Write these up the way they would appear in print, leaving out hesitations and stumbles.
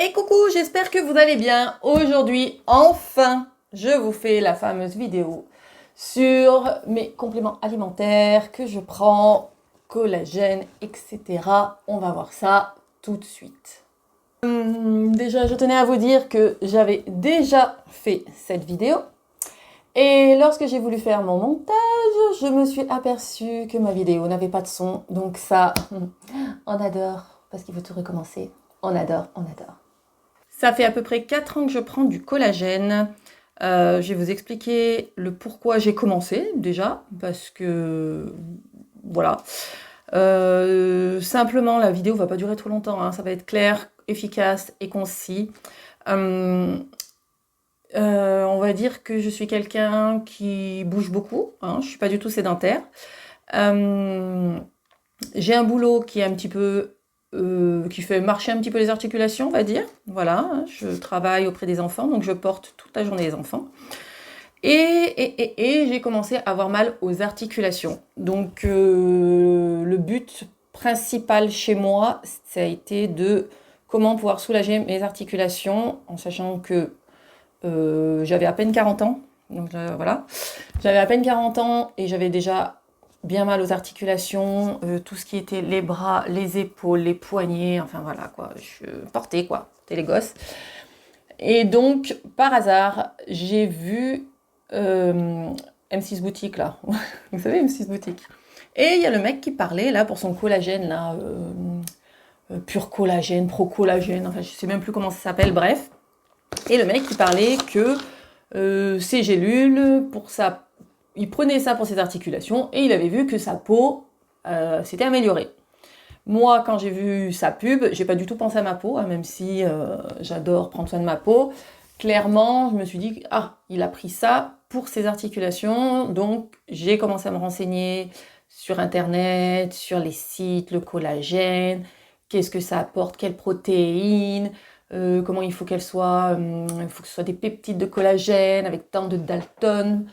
Et coucou, j'espère que vous allez bien. Aujourd'hui, enfin, je vous fais la fameuse vidéo sur mes compléments alimentaires que je prends, collagène, etc. On va voir ça tout de suite. Déjà, je tenais à vous dire que j'avais déjà fait cette vidéo. Et lorsque j'ai voulu faire mon montage, je me suis aperçue que ma vidéo n'avait pas de son. Donc ça, on adore, parce qu'il faut tout recommencer. On adore, on adore. Ça fait à peu près 4 ans que je prends du collagène. Je vais vous expliquer le pourquoi j'ai commencé déjà, parce que voilà. Simplement, la vidéo va pas durer trop longtemps, hein. Ça va être clair, efficace et concis. On va dire que je suis quelqu'un qui bouge beaucoup, hein. Je suis pas du tout sédentaire. J'ai un boulot qui est un petit peu qui fait marcher un petit peu les articulations, on va dire. Voilà, je travaille auprès des enfants, donc je porte toute la journée les enfants. Et j'ai commencé à avoir mal aux articulations. Donc le but principal chez moi, ça a été de comment pouvoir soulager mes articulations, en sachant que j'avais à peine 40 ans. Donc voilà, j'avais à peine 40 ans et j'avais déjà bien mal aux articulations, tout ce qui était les bras, les épaules, les poignets, enfin voilà quoi, je portais les gosses. Et donc, par hasard, j'ai vu M6 Boutique là, vous savez M6 Boutique. Et il y a le mec qui parlait là pour son collagène là, pur collagène, pro collagène, enfin je sais même plus comment ça s'appelle, bref. Et le mec qui parlait que ces gélules, il prenait ça pour ses articulations et il avait vu que sa peau s'était améliorée. Moi, quand j'ai vu sa pub, j'ai pas du tout pensé à ma peau, hein, même si j'adore prendre soin de ma peau. Clairement, je me suis dit, il a pris ça pour ses articulations. Donc, j'ai commencé à me renseigner sur Internet, sur les sites, le collagène, qu'est-ce que ça apporte, quelles protéines, comment il faut qu'elles soient, il faut que ce soit des peptides de collagène avec tant de Dalton.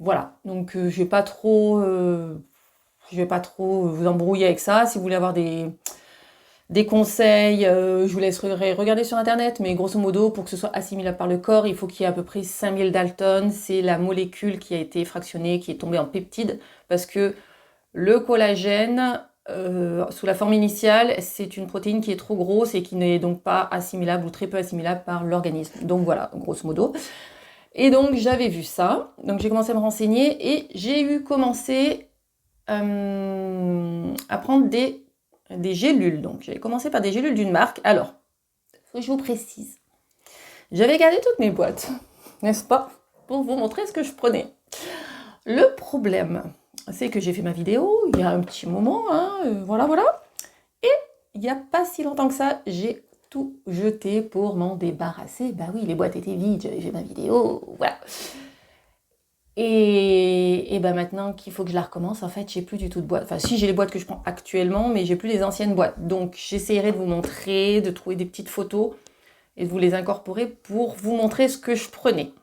Voilà, donc je vais pas trop vous embrouiller avec ça. Si vous voulez avoir des conseils, je vous laisserai regarder sur internet, mais grosso modo, pour que ce soit assimilable par le corps, il faut qu'il y ait à peu près 5000 Dalton. C'est la molécule qui a été fractionnée, qui est tombée en peptides, parce que le collagène, sous la forme initiale, c'est une protéine qui est trop grosse et qui n'est donc pas assimilable ou très peu assimilable par l'organisme. Donc voilà, grosso modo. Et donc j'avais vu ça, donc j'ai commencé à me renseigner et j'ai commencé à prendre des gélules. Donc j'avais commencé par des gélules d'une marque. Alors, faut que je vous précise, j'avais gardé toutes mes boîtes, n'est-ce pas, pour vous montrer ce que je prenais. Le problème, c'est que j'ai fait ma vidéo il y a un petit moment, hein, voilà. Et il n'y a pas si longtemps que ça, j'ai tout jeté pour m'en débarrasser. Bah oui, les boîtes étaient vides, j'avais fait ma vidéo, voilà. Et ben maintenant qu'il faut que je la recommence, en fait, j'ai plus du tout de boîte. Enfin, si, j'ai les boîtes que je prends actuellement, mais j'ai plus les anciennes boîtes. Donc, j'essaierai de vous montrer, de trouver des petites photos et de vous les incorporer pour vous montrer ce que je prenais.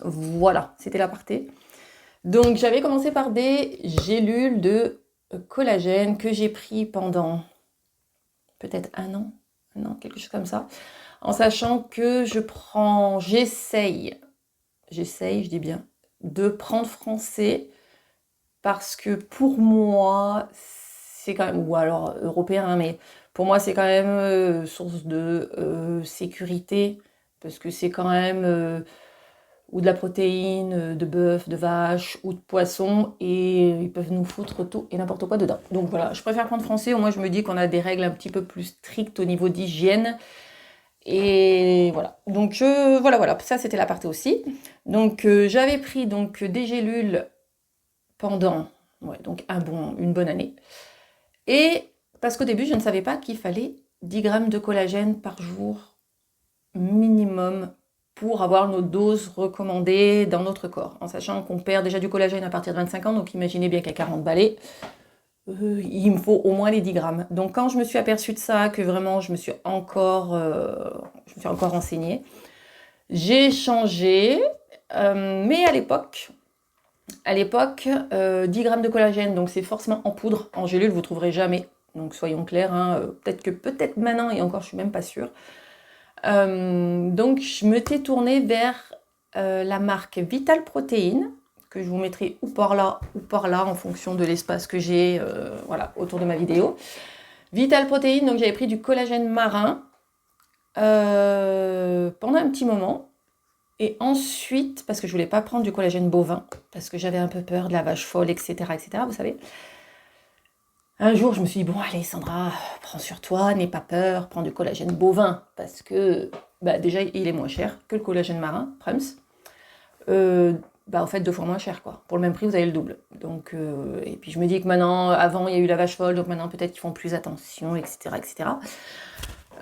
Voilà, c'était l'aparté. Donc, j'avais commencé par des gélules de collagène que j'ai pris pendant peut-être un an, quelque chose comme ça, en sachant que j'essaye, je dis bien, de prendre français parce que pour moi, c'est quand même, ou alors européen, hein, mais pour moi, c'est quand même source de sécurité parce que c'est quand même ou de la protéine, de bœuf, de vache ou de poisson et ils peuvent nous foutre tout et n'importe quoi dedans. Donc voilà, je préfère prendre français, au moins je me dis qu'on a des règles un petit peu plus strictes au niveau d'hygiène. Et voilà, donc voilà, ça c'était la partie aussi. Donc j'avais pris donc des gélules pendant donc une bonne année. Et parce qu'au début je ne savais pas qu'il fallait 10 grammes de collagène par jour minimum pour avoir nos doses recommandées dans notre corps, en sachant qu'on perd déjà du collagène à partir de 25 ans, donc imaginez bien qu'à 40 balais, il me faut au moins les 10 grammes. Donc quand je me suis aperçue de ça, que vraiment je me suis encore renseignée, j'ai changé, mais à l'époque, 10 grammes de collagène, donc c'est forcément en poudre, en gélule, vous ne trouverez jamais. Donc soyons clairs, hein, peut-être maintenant, et encore je suis même pas sûre. Donc, je me t'ai tournée vers la marque Vital Protein, que je vous mettrai ou par là en fonction de l'espace que j'ai voilà, autour de ma vidéo. Vital Protein, donc j'avais pris du collagène marin pendant un petit moment. Et ensuite, parce que je voulais pas prendre du collagène bovin, parce que j'avais un peu peur de la vache folle, etc., vous savez. Un jour, je me suis dit, bon, allez, Sandra, prends sur toi, n'aie pas peur, prends du collagène bovin, parce que, déjà, il est moins cher que le collagène marin, Prums. En fait, 2 fois moins cher, quoi. Pour le même prix, vous avez le double. Donc, et puis je me dis que maintenant, avant, il y a eu la vache folle, donc maintenant, peut-être qu'ils font plus attention, etc., etc.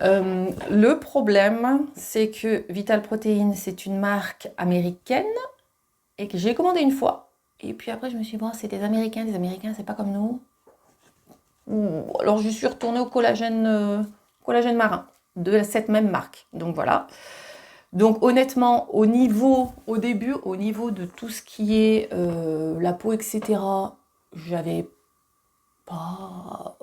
Le problème, c'est que Vital Protein, c'est une marque américaine et que j'ai commandé une fois. Et puis après, je me suis dit, bon, c'est des Américains, c'est pas comme nous. Alors, je suis retournée au collagène marin de cette même marque. Donc, voilà. Donc, honnêtement, au niveau de tout ce qui est la peau, etc., j'avais pas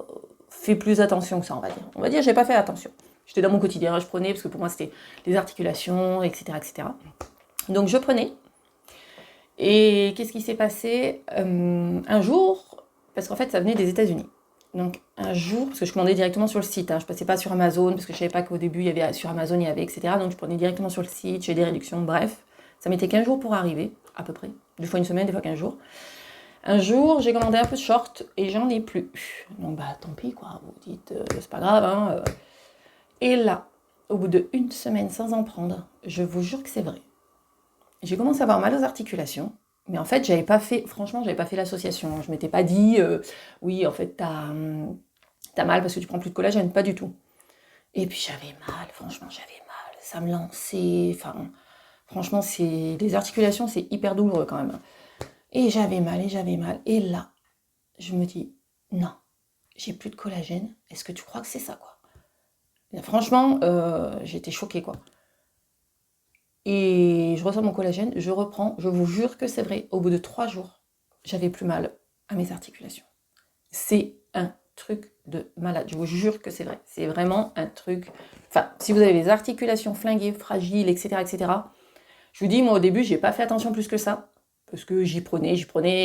fait plus attention que ça, on va dire. On va dire, j'ai pas fait attention. J'étais dans mon quotidien, je prenais, parce que pour moi, c'était les articulations, etc., etc. Donc, je prenais. Et qu'est-ce qui s'est passé un jour, parce qu'en fait, ça venait des États-Unis. Donc, un jour, parce que je commandais directement sur le site, je passais pas sur Amazon, parce que je savais pas qu'au début, sur Amazon, il y avait, etc. Donc, je prenais directement sur le site, j'ai des réductions, bref. Ça mettait 15 jours pour arriver, à peu près. Des fois une semaine, des fois 15 jours. Un jour, j'ai commandé un peu de short et j'en ai plus. Donc, tant pis, quoi. Vous dites, c'est pas grave, hein. Et là, au bout d'1 semaine sans en prendre, je vous jure que c'est vrai. J'ai commencé à avoir mal aux articulations. Mais en fait, j'avais pas fait l'association. Je m'étais pas dit, oui, en fait, t'as mal parce que tu prends plus de collagène. Pas du tout. Et puis j'avais mal, franchement, j'avais mal. Ça me lançait. Enfin, franchement, les articulations, c'est hyper douloureux quand même. Et j'avais mal. Et là, je me dis, non, j'ai plus de collagène. Est-ce que tu crois que c'est ça, quoi? Et franchement, j'étais choquée, quoi. Et je reçois mon collagène, je reprends, je vous jure que c'est vrai, au bout de 3 jours, j'avais plus mal à mes articulations. C'est un truc de malade, je vous jure que c'est vrai. C'est vraiment un truc... Enfin, si vous avez les articulations flinguées, fragiles, etc., je vous dis, moi au début, j'ai pas fait attention plus que ça, parce que j'y prenais,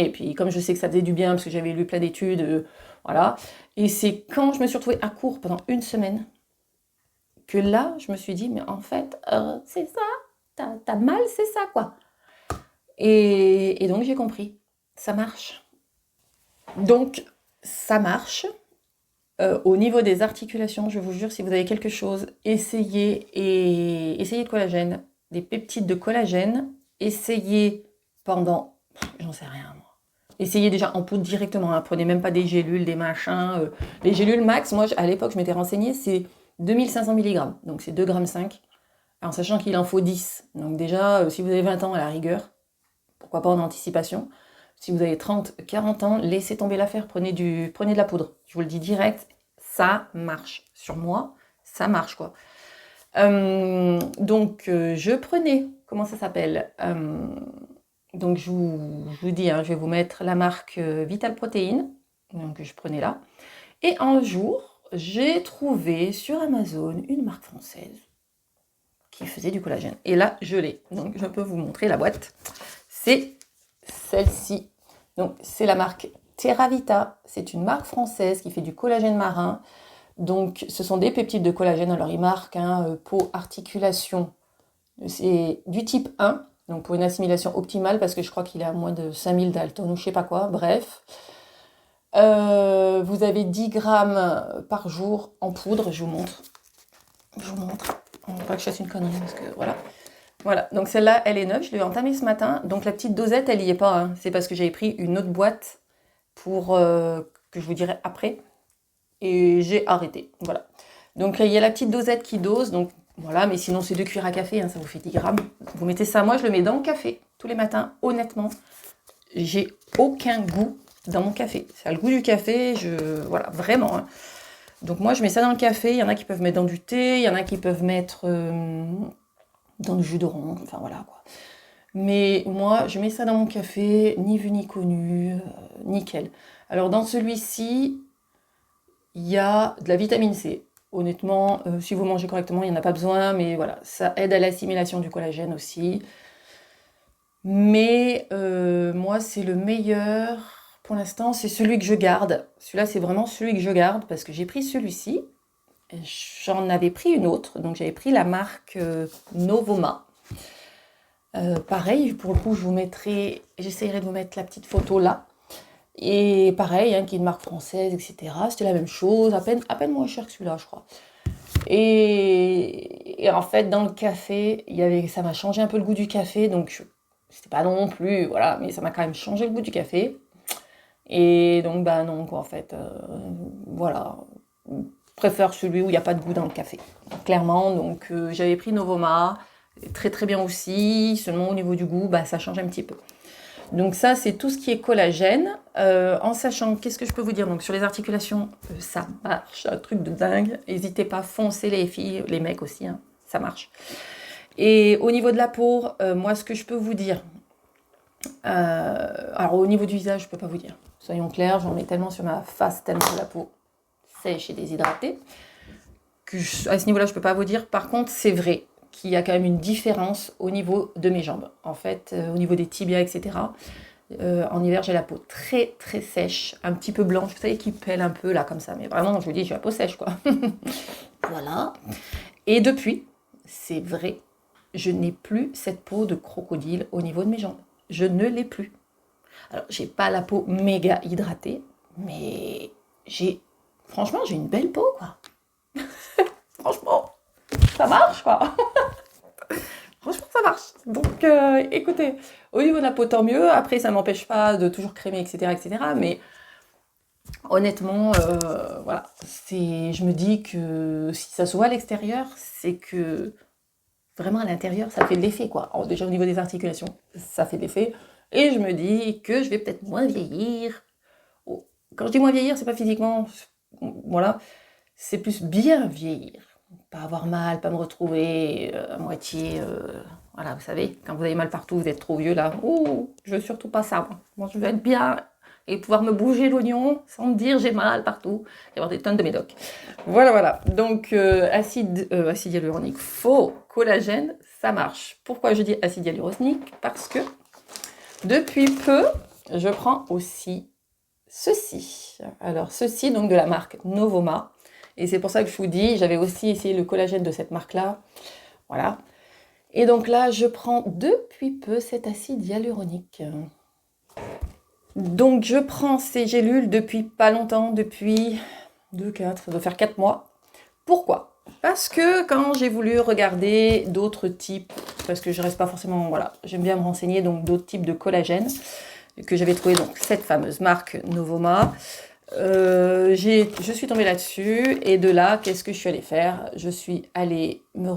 et puis comme je sais que ça faisait du bien, parce que j'avais lu plein d'études, voilà. Et c'est quand je me suis retrouvée à court pendant 1 semaine, que là, je me suis dit, mais en fait, c'est ça. T'as mal, c'est ça, quoi. Et donc, j'ai compris. Ça marche. Donc, ça marche. Au niveau des articulations, je vous jure, si vous avez quelque chose, essayez de collagène. Des peptides de collagène. Essayez pendant... J'en sais rien, moi. Essayez déjà en poudre directement. Hein. Prenez même pas des gélules, des machins. Les gélules max, moi, à l'époque, je m'étais renseignée, c'est 2500 mg. Donc, c'est 2,5 g. En sachant qu'il en faut 10. Donc déjà, si vous avez 20 ans à la rigueur, pourquoi pas en anticipation. Si vous avez 30, 40 ans, laissez tomber l'affaire, prenez de la poudre. Je vous le dis direct, ça marche. Sur moi, ça marche, quoi. Donc, je prenais, comment ça s'appelle donc, je vous dis, je vais vous mettre la marque Vital Protein. Donc, je prenais là. Et un jour, j'ai trouvé sur Amazon une marque française qui faisait du collagène. Et là, je l'ai. Donc, je peux vous montrer la boîte. C'est celle-ci. Donc, c'est la marque TerraVita. C'est une marque française qui fait du collagène marin. Donc, ce sont des peptides de collagène. Alors, ils marquent peau, articulation. C'est du type 1. Donc, pour une assimilation optimale, parce que je crois qu'il est à moins de 5000 Dalton ou je sais pas quoi. Bref. Vous avez 10 grammes par jour en poudre. Je vous montre. On ne va pas que je fasse une connerie parce que voilà. Voilà, donc celle-là, elle est neuve, je l'ai entamée ce matin. Donc la petite dosette, elle y est pas. Hein. C'est parce que j'avais pris une autre boîte pour que je vous dirai après. Et j'ai arrêté. Voilà. Donc il y a la petite dosette qui dose. Donc voilà, mais sinon c'est 2 cuillères à café, ça vous fait 10 grammes. Vous mettez ça, moi je le mets dans le café tous les matins. Honnêtement, j'ai aucun goût dans mon café. C'est le goût du café, voilà, vraiment. Hein. Donc moi, je mets ça dans le café. Il y en a qui peuvent mettre dans du thé. Il y en a qui peuvent mettre dans du jus d'orange. Enfin, voilà, quoi. Mais moi, je mets ça dans mon café. Ni vu, ni connu. Nickel. Alors, dans celui-ci, il y a de la vitamine C. honnêtement, si vous mangez correctement, il n'y en a pas besoin, mais voilà, ça aide à l'assimilation du collagène aussi. Mais moi, c'est le meilleur pour l'instant, c'est celui que je garde. Celui-là, c'est vraiment celui que je garde parce que j'ai pris celui-ci. J'en avais pris une autre, donc j'avais pris la marque Novoma. Pareil, pour le coup, j'essaierai de vous mettre la petite photo là. Et pareil, qui est une marque française, etc. C'était la même chose, à peine moins cher que celui-là, je crois. Et en fait, dans le café, ça m'a changé un peu le goût du café, donc c'était pas non plus, voilà, mais ça m'a quand même changé le goût du café. Et donc, bah non, quoi, en fait, voilà. Je préfère celui où il n'y a pas de goût dans le café, clairement. Donc, j'avais pris Novoma, très très bien aussi, seulement au niveau du goût, bah ça change un petit peu. Donc ça, c'est tout ce qui est collagène. En sachant, qu'est-ce que je peux vous dire? Donc sur les articulations, ça marche, un truc de dingue. N'hésitez pas, foncez les filles, les mecs aussi, hein, ça marche. Et au niveau de la peau, moi, ce que je peux vous dire, alors au niveau du visage, je peux pas vous dire. Soyons clairs, j'en mets tellement sur ma face, tellement la peau sèche et déshydratée, à ce niveau-là, je peux pas vous dire. Par contre, c'est vrai qu'il y a quand même une différence au niveau de mes jambes. En fait, au niveau des tibias, etc. En hiver, j'ai la peau très très sèche, un petit peu blanche, vous savez, qui pèle un peu là comme ça. Mais vraiment, je vous dis, j'ai la peau sèche, quoi. Voilà. Et depuis, c'est vrai, je n'ai plus cette peau de crocodile au niveau de mes jambes. Je ne l'ai plus. Alors, j'ai pas la peau méga hydratée, mais franchement, j'ai une belle peau, quoi. Franchement, ça marche, quoi. Franchement, ça marche. Donc, écoutez, au niveau de la peau, tant mieux. Après, ça ne m'empêche pas de toujours crémer, etc., etc. Mais honnêtement, voilà. Je me dis que si ça se voit à l'extérieur, c'est que vraiment à l'intérieur, ça fait de l'effet, quoi. Alors, déjà, au niveau des articulations, ça fait de l'effet. Et je me dis que je vais peut-être moins vieillir. Oh, quand je dis moins vieillir, c'est pas physiquement, voilà. C'est plus bien vieillir. Pas avoir mal, pas me retrouver à moitié... voilà, vous savez, quand vous avez mal partout, vous êtes trop vieux là. Ouh, je veux surtout pas ça, moi. Moi, je veux être bien et pouvoir me bouger l'oignon sans me dire j'ai mal partout et avoir des tonnes de médocs. Voilà, voilà. Donc, acide hyaluronique faux, collagène, ça marche. Pourquoi je dis acide hyaluronique? Parce que depuis peu, je prends aussi ceci. Alors, ceci, donc de la marque Novoma. Et c'est pour ça que je vous dis, j'avais aussi essayé le collagène de cette marque-là. Voilà. Et donc là, je prends depuis peu cet acide hyaluronique. Donc je prends ces gélules depuis pas longtemps, depuis ça doit faire 4 mois. Pourquoi? Parce que quand j'ai voulu regarder d'autres types, parce que je reste pas forcément, voilà, j'aime bien me renseigner, donc d'autres types de collagène, que j'avais trouvé donc cette fameuse marque Novoma. Je suis tombée là-dessus et de là, qu'est-ce que je suis allée faire? Je suis allée me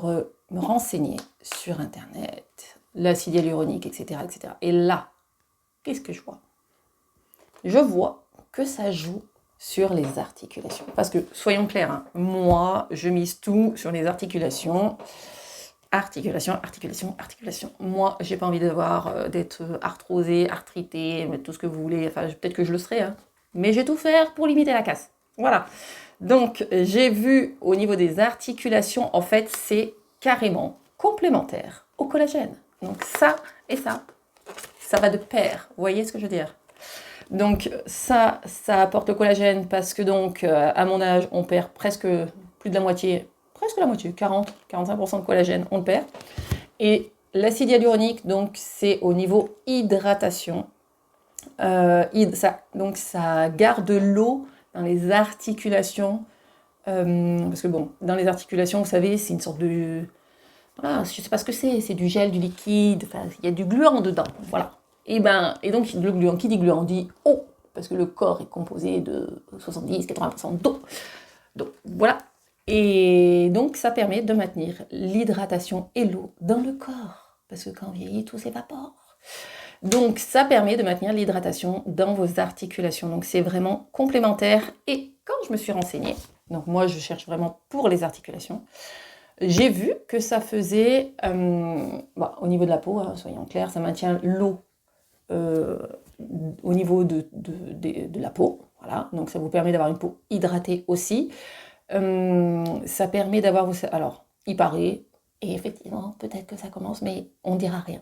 renseigner sur Internet, l'acide hyaluronique, etc., etc. Et là, qu'est-ce que je vois? Je vois que ça joue sur les articulations. Parce que, soyons clairs, hein, moi, je mise tout sur les articulations. Articulation, articulation, articulation. Moi, j'ai pas envie d'être arthrosée, arthritée, tout ce que vous voulez. Enfin, peut-être que je le serai, hein. Mais je vais tout faire pour limiter la casse. Voilà. Donc, j'ai vu au niveau des articulations, en fait, c'est carrément complémentaire au collagène. Donc, ça et ça va de pair. Vous voyez ce que je veux dire? Donc, ça apporte le collagène parce que, donc, à mon âge, on perd presque la moitié, 40-45% de collagène, on le perd. Et l'acide hyaluronique, donc, c'est au niveau hydratation. Donc ça garde l'eau dans les articulations, parce que bon, dans les articulations, vous savez, c'est une sorte de... Voilà, je sais pas ce que c'est du gel, du liquide, enfin, il y a du gluant dedans, voilà. Et donc, le gluant, qui dit gluant, dit eau, parce que le corps est composé de 70-80% d'eau. Donc, voilà. Et donc, ça permet de maintenir l'hydratation et l'eau dans le corps, parce que quand on vieillit, tout s'évapore. Donc, ça permet de maintenir l'hydratation dans vos articulations. Donc, c'est vraiment complémentaire. Et quand je me suis renseignée, donc moi, je cherche vraiment pour les articulations, j'ai vu que ça faisait, au niveau de la peau, hein, soyons clairs, ça maintient l'eau au niveau de la peau. Voilà. Donc, ça vous permet d'avoir une peau hydratée aussi. Ça permet d'avoir... Alors, il paraît, et effectivement, peut-être que ça commence, mais on dira rien.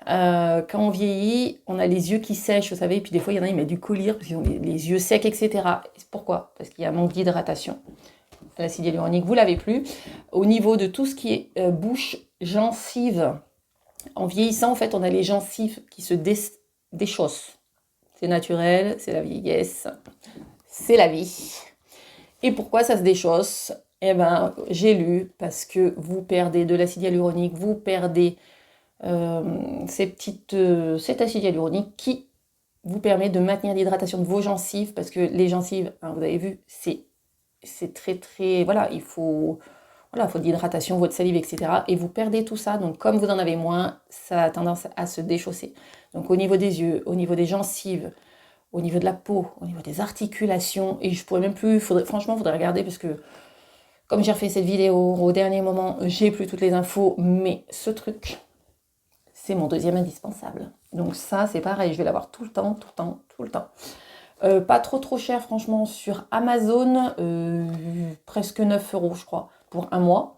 Quand on vieillit, on a les yeux qui sèchent, vous savez, et puis des fois, il y en a, ils mettent du collyre, parce qu'ils ont les yeux secs, etc. Pourquoi? Parce qu'il y a un manque d'hydratation. L'acide hyaluronique, vous l'avez plus. Au niveau de tout ce qui est bouche, gencive, en vieillissant, en fait, on a les gencives qui se déchaussent. C'est naturel, c'est la vieillesse, c'est la vie. Et pourquoi ça se déchausse? Eh ben, j'ai lu, parce que vous perdez de l'acide hyaluronique, vous perdez cet acide hyaluronique qui vous permet de maintenir l'hydratation de vos gencives, parce que les gencives, hein, vous avez vu, c'est très très... Voilà, il faut de l'hydratation, votre salive, etc. Et vous perdez tout ça, donc comme vous en avez moins, ça a tendance à se déchausser. Donc au niveau des yeux, au niveau des gencives, au niveau de la peau, au niveau des articulations, et je pourrais même plus... Franchement, il faudrait regarder, parce que comme j'ai refait cette vidéo au dernier moment, j'ai plus toutes les infos, mais ce truc, c'est mon deuxième indispensable. Donc ça, c'est pareil, je vais l'avoir tout le temps, tout le temps, tout le temps. Pas trop cher, franchement, sur Amazon, presque 9 € je crois, pour un mois.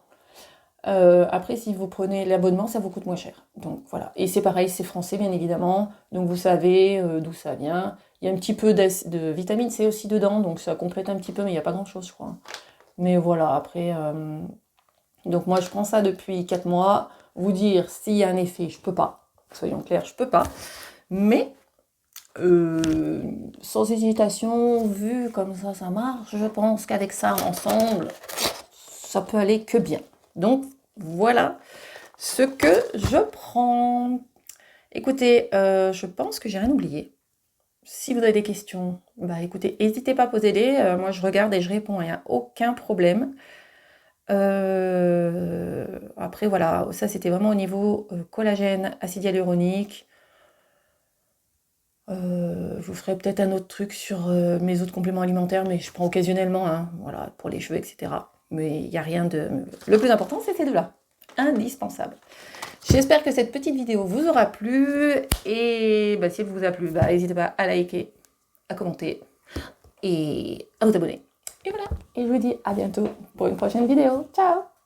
Après, si vous prenez l'abonnement, ça vous coûte moins cher. Donc voilà. Et c'est pareil, c'est français, bien évidemment. Donc vous savez d'où ça vient. Il y a un petit peu de vitamine C aussi dedans, donc ça complète un petit peu, mais il n'y a pas grand-chose, je crois. Mais voilà, après... Donc moi, je prends ça depuis 4 mois. Vous dire s'il y a un effet, je peux pas. Soyons clairs, je peux pas. Mais... sans hésitation, vu comme ça marche, je pense qu'avec ça ensemble, ça peut aller que bien. Donc voilà ce que je prends. Écoutez, je pense que j'ai rien oublié. Si vous avez des questions, bah écoutez, n'hésitez pas à poser-les. Moi je regarde et je réponds, il n'y a aucun problème. Après voilà, ça c'était vraiment au niveau collagène, acide hyaluronique. Je vous ferai peut-être un autre truc sur mes autres compléments alimentaires, mais je prends occasionnellement, hein, voilà, pour les cheveux, etc. Mais il n'y a rien de... Le plus important, c'est ces deux-là. Indispensables. J'espère que cette petite vidéo vous aura plu. Et bah, si elle vous a plu, bah, n'hésitez pas à liker, à commenter et à vous abonner. Et voilà. Et je vous dis à bientôt pour une prochaine vidéo. Ciao!